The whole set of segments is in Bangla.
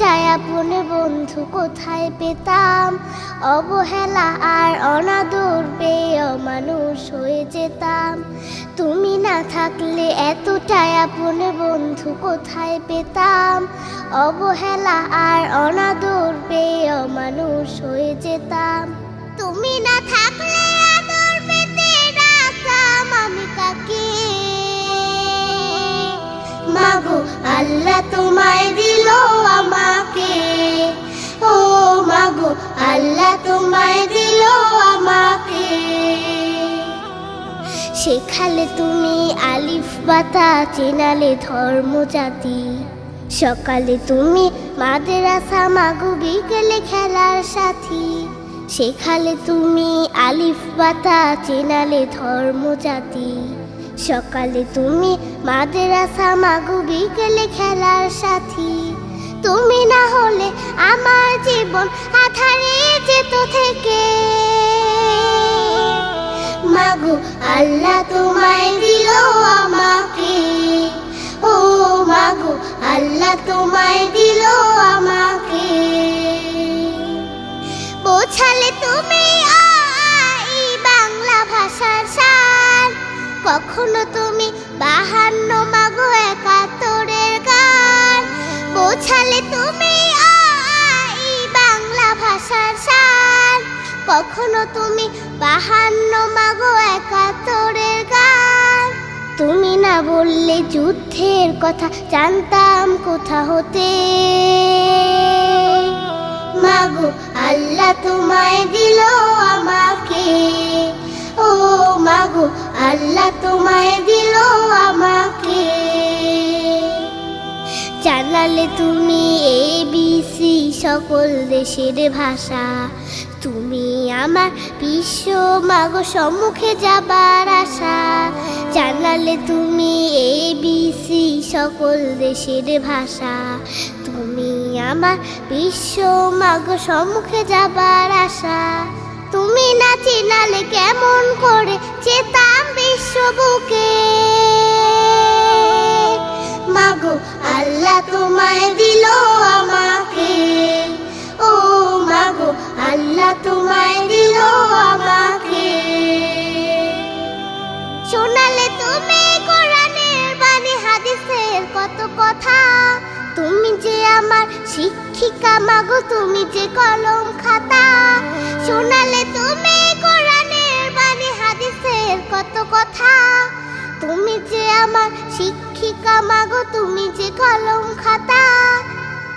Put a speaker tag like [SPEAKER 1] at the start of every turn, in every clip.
[SPEAKER 1] এতটাই আপন বন্ধু কোথায় পেতাম, অবহেলা আর অনাদর পেয়ে অমানুষ হয়ে যেতাম। তুমি না থাকলে এতটাই আপন বন্ধু কোথায় পেতাম, অবহেলা আর অনাদর পেয়ে অমানুষ হয়ে যেতাম। তুমি না থাকলে আদর পেতে ডাকতাম আমি কাকে, মাগো আল্লাহ তোমায় দিল আমাকে, ও মাগো আল্লাহ তোমায় দিল আমাকে। শেখালে তুমি আলিফ বাতা, চেনালে ধর্ম জাতি, সকালে তুমি মাদ্রাসা, মাগো বিকেলে খেলার সাথী। শেখালে তুমি আলিফ বাতা, চেনালে ধর্ম জাতি, সকালে তুমি মাদ্রাসা, মাগো বিকেলে খেলার সাথী। তুমি না হলে আমার জীবন আধারে যেত থেকে, মাগো আল্লাহ তোমায় দিল আমাকে, ও মাগো আল্লাহ তোমায় দিল আমাকে। বোঝালে তুমি বাংলা ভাষার সার, কখনো তুমি 52 মাগো 71-এর গান। বোঝালে তুমি বাংলা ভাষার সার, কখনো তুমি 52 মাগো 71-এর গান। তুমি না বললে যুদ্ধের কথা জানতাম কোথা হতে, মাগো আল্লাহ তোমায় দিল আমাকে, ও মাগো আল্লাহ তোমায় দিল আমাকে। জানালে তুমি ABC সকল দেশের ভাষা, তুমি আমার বিশ্ব মাগো সম্মুখে যাবার আশা। জানালে তুমি ABC সকল দেশের ভাষা, তুমি আমার বিশ্ব মাগো সম্মুখে যাবার আশা। তুমি না চিনালে কেমন করে যেতাম বিশ্ব বুকে, মাগো আল্লাহ তোমায় দিল আমাকে, ও মাগো আল্লাহ তোমায় দিল আমাকে। শোনালে তুমি কোরআনের বাণী, হাদিসের কত কথা, তুমি যে আমার শিক্ষিকা মাগো, তুমি যে কলম খাতা। শোনালে তুমি কোরআনের বাণী, হাদিসের কত কথা, তুমি যে আমার শিক্ষিকা মাগো, তুমি যে কলম খাতা।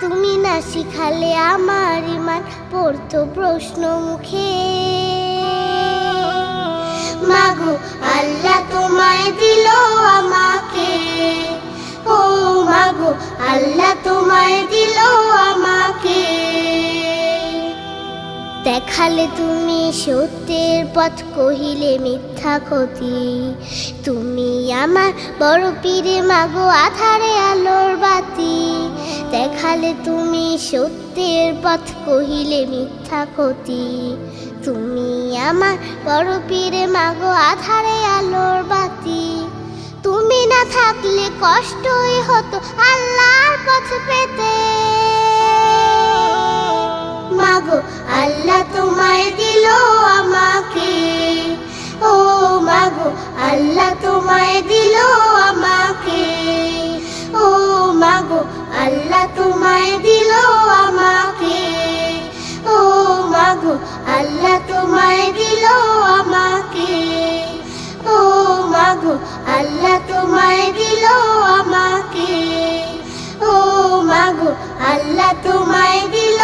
[SPEAKER 1] তুমি না শিখালে আমার ইমান পড়তো প্রশ্ন মুখে, মাগো আল্লাহ তোমায় দিল আমাকে, ও মাগো আল্লাহ তোমায় দিল আমাকে। দেখালে তুমি সত্যের পথ, কহিলে মিথ্যা ক্ষতি, তুমি আমার বড় পীরে মাগো আধারে আলোর বাতি। দেখালে তুমি সত্যের পথ, কহিলে মিথ্যা ক্ষতি, তুমি আমার বড় পীরে মাগো আধারে আলোর বাতি। তুমি না থাকলে কষ্টই হতো আল্লাহর পথ পেতে, মাগো আল্লাহ তোমায় দিল আমাকে, ও মাগো আল্লাহ তোমায় দিল আমাকে, ও মাগো আল্লাহ তোমায় দিল আমাকে, ও মাগো আল্লাহ তোমায় দিল আমাকে, ও মাগো আল্লাহ তোমায় দিল আমাকে, ও মাগো আল্লাহ তোমায় দিল